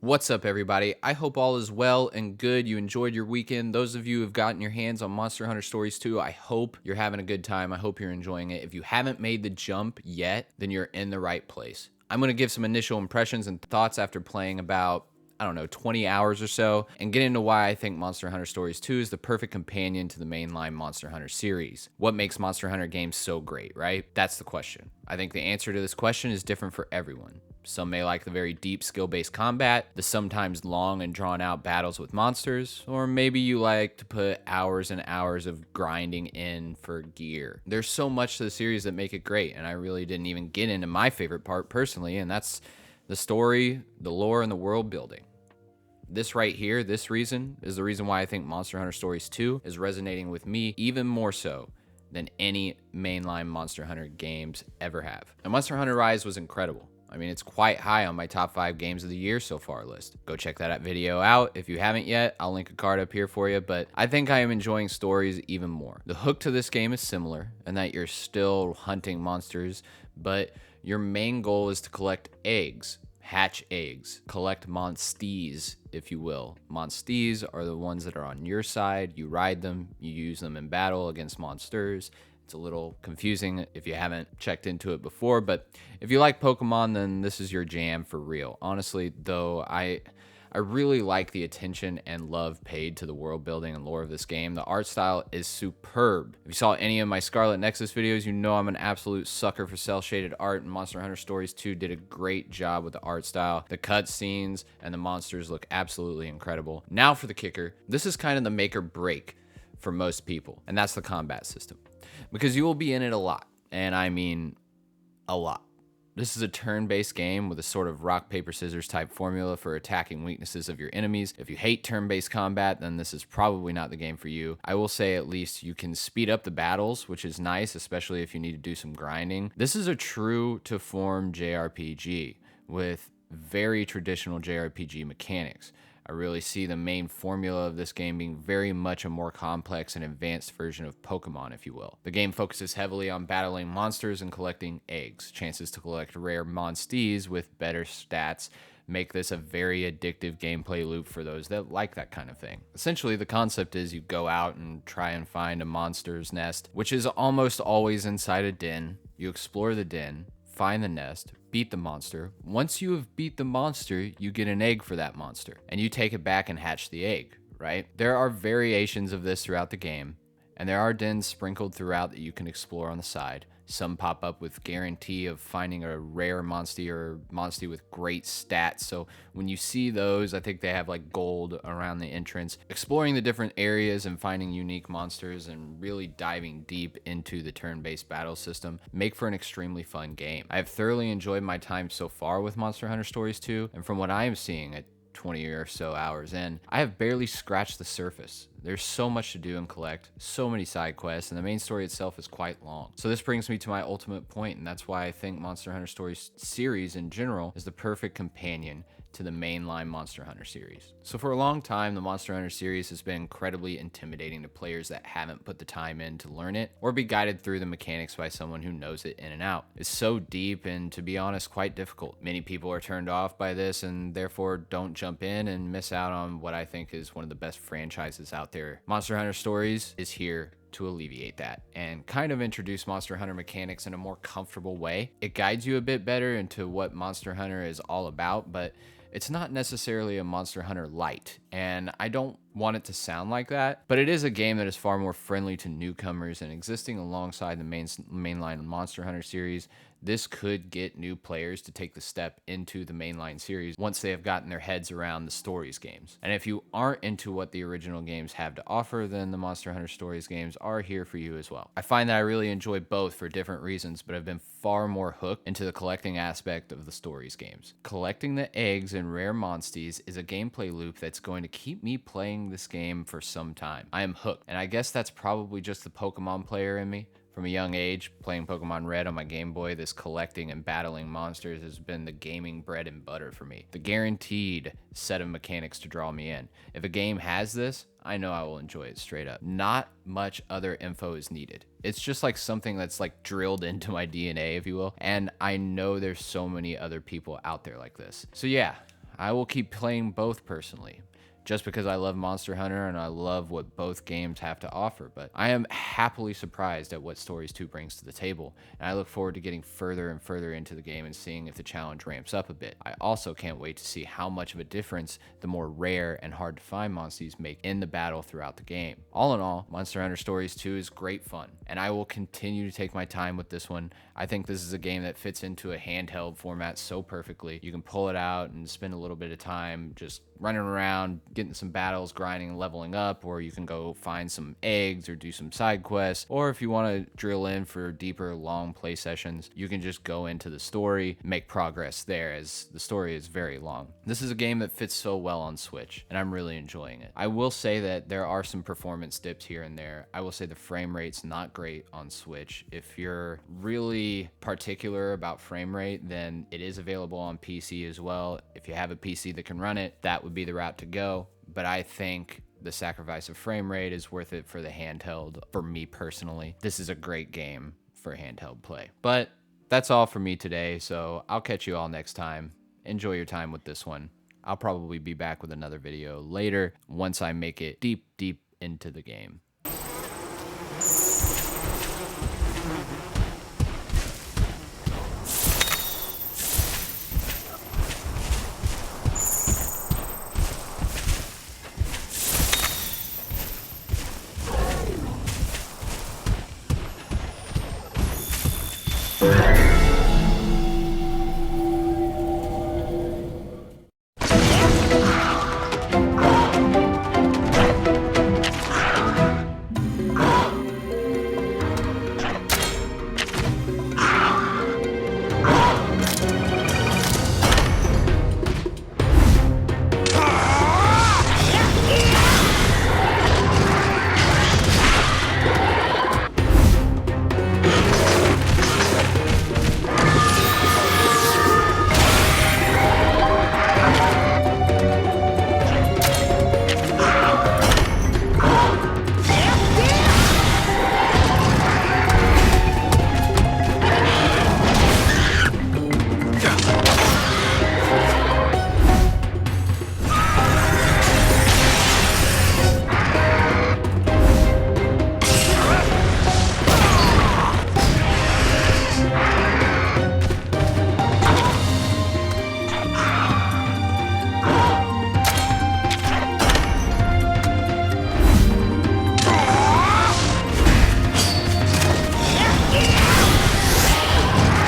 What's up, everybody? I hope all is well and good. You enjoyed your weekend. Those of you who have gotten your hands on Monster Hunter Stories 2, I hope you're having a good time. I hope you're enjoying it. If you haven't made the jump yet, then you're in the right place. I'm going to give some initial impressions and thoughts after playing about 20 hours or so, and get into why I think Monster Hunter Stories 2 is the perfect companion to the mainline Monster Hunter series. What makes Monster Hunter games so great, right? That's the question. I think the answer to this question is different for everyone. Some may like the very deep skill-based combat, the sometimes long and drawn-out battles with monsters, or maybe you like to put hours and hours of grinding in for gear. There's so much to the series that make it great, and I really didn't even get into my favorite part personally, and that's the story, the lore, and the world building. This right here, this reason, is the reason why I think Monster Hunter Stories 2 is resonating with me even more so than any mainline Monster Hunter games ever have. And Monster Hunter Rise was incredible. I mean, it's quite high on my top 5 games of the year so far list. Go check that video out if you haven't yet. I'll link a card up here for you, but I think I am enjoying Stories even more. The hook to this game is similar in that you're still hunting monsters, but your main goal is to collect eggs. Hatch eggs, collect monsties, if you will. Monsties are the ones that are on your side. You ride them, you use them in battle against monsters. It's a little confusing if you haven't checked into it before, but if you like Pokemon, then this is your jam for real. Honestly, though, I really like the attention and love paid to the world building and lore of this game. The art style is superb. If you saw any of my Scarlet Nexus videos, you know I'm an absolute sucker for cel-shaded art, and Monster Hunter Stories 2 did a great job with the art style. The cutscenes and the monsters look absolutely incredible. Now for the kicker. This is kind of the make or break for most people, and that's the combat system. Because you will be in it a lot, and I mean a lot. This is a turn-based game with a sort of rock, paper, scissors type formula for attacking weaknesses of your enemies. If you hate turn-based combat, then this is probably not the game for you. I will say at least you can speed up the battles, which is nice, especially if you need to do some grinding. This is a true to form JRPG with very traditional JRPG mechanics. I really see the main formula of this game being very much a more complex and advanced version of Pokemon, if you will. The game focuses heavily on battling monsters and collecting eggs. Chances to collect rare monsties with better stats make this a very addictive gameplay loop for those that like that kind of thing. Essentially, the concept is you go out and try and find a monster's nest, which is almost always inside a den. You explore the den, find the nest, beat the monster. Once you have beat the monster, you get an egg for that monster, and you take it back and hatch the egg, right? There are variations of this throughout the game, and there are dens sprinkled throughout that you can explore on the side. Some pop up with guarantee of finding a rare monstie or monstie with great stats. So when you see those, I think they have like gold around the entrance. Exploring the different areas and finding unique monsters and really diving deep into the turn-based battle system make for an extremely fun game. I have thoroughly enjoyed my time so far with Monster Hunter Stories 2, and from what I am seeing at 20 or so hours in, I have barely scratched the surface. There's so much to do and collect, so many side quests, and the main story itself is quite long. So this brings me to my ultimate point, and that's why I think Monster Hunter Stories series in general is the perfect companion to the mainline Monster Hunter series. So for a long time, the Monster Hunter series has been incredibly intimidating to players that haven't put the time in to learn it or be guided through the mechanics by someone who knows it in and out. It's so deep and, to be honest, quite difficult. Many people are turned off by this and therefore don't jump in and miss out on what I think is one of the best franchises out there. Monster Hunter Stories is here to alleviate that and kind of introduce Monster Hunter mechanics in a more comfortable way. It guides you a bit better into what Monster Hunter is all about, but it's not necessarily a Monster Hunter light, and I don't want it to sound like that, but it is a game that is far more friendly to newcomers, and existing alongside the mainline Monster Hunter series, this could get new players to take the step into the mainline series once they have gotten their heads around the Stories games. And if you aren't into what the original games have to offer, then the Monster Hunter Stories games are here for you as well. I find that I really enjoy both for different reasons, but I've been far more hooked into the collecting aspect of the Stories games. Collecting the eggs and rare monsties is a gameplay loop that's going to keep me playing this game for some time. I am hooked, and I guess that's probably just the Pokemon player in me. From a young age, playing Pokemon Red on my Game Boy, this collecting and battling monsters has been the gaming bread and butter for me. The guaranteed set of mechanics to draw me in. If a game has this, I know I will enjoy it straight up. Not much other info is needed. It's just like something that's like drilled into my DNA, if you will. And I know there's so many other people out there like this. So yeah, I will keep playing both personally, just because I love Monster Hunter and I love what both games have to offer. But I am happily surprised at what Stories 2 brings to the table, and I look forward to getting further and further into the game and seeing if the challenge ramps up a bit. I also can't wait to see how much of a difference the more rare and hard to find monsters make in the battle throughout the game. All in all, Monster Hunter Stories 2 is great fun, and I will continue to take my time with this one. I think this is a game that fits into a handheld format so perfectly. You can pull it out and spend a little bit of time just running around, getting some battles, grinding, and leveling up, or you can go find some eggs or do some side quests. Or if you want to drill in for deeper, long play sessions, you can just go into the story, make progress there, as the story is very long. This is a game that fits so well on Switch, and I'm really enjoying it. I will say that there are some performance dips here and there. I will say the frame rate's not great on Switch. If you're really particular about frame rate, then it is available on PC as well. If you have a PC that can run it, that would be the route to go. But I think the sacrifice of frame rate is worth it for the handheld. For me personally, this is a great game for handheld play. But that's all for me today, so I'll catch you all next time. Enjoy your time with this one. I'll probably be back with another video later once I make it deep into the game.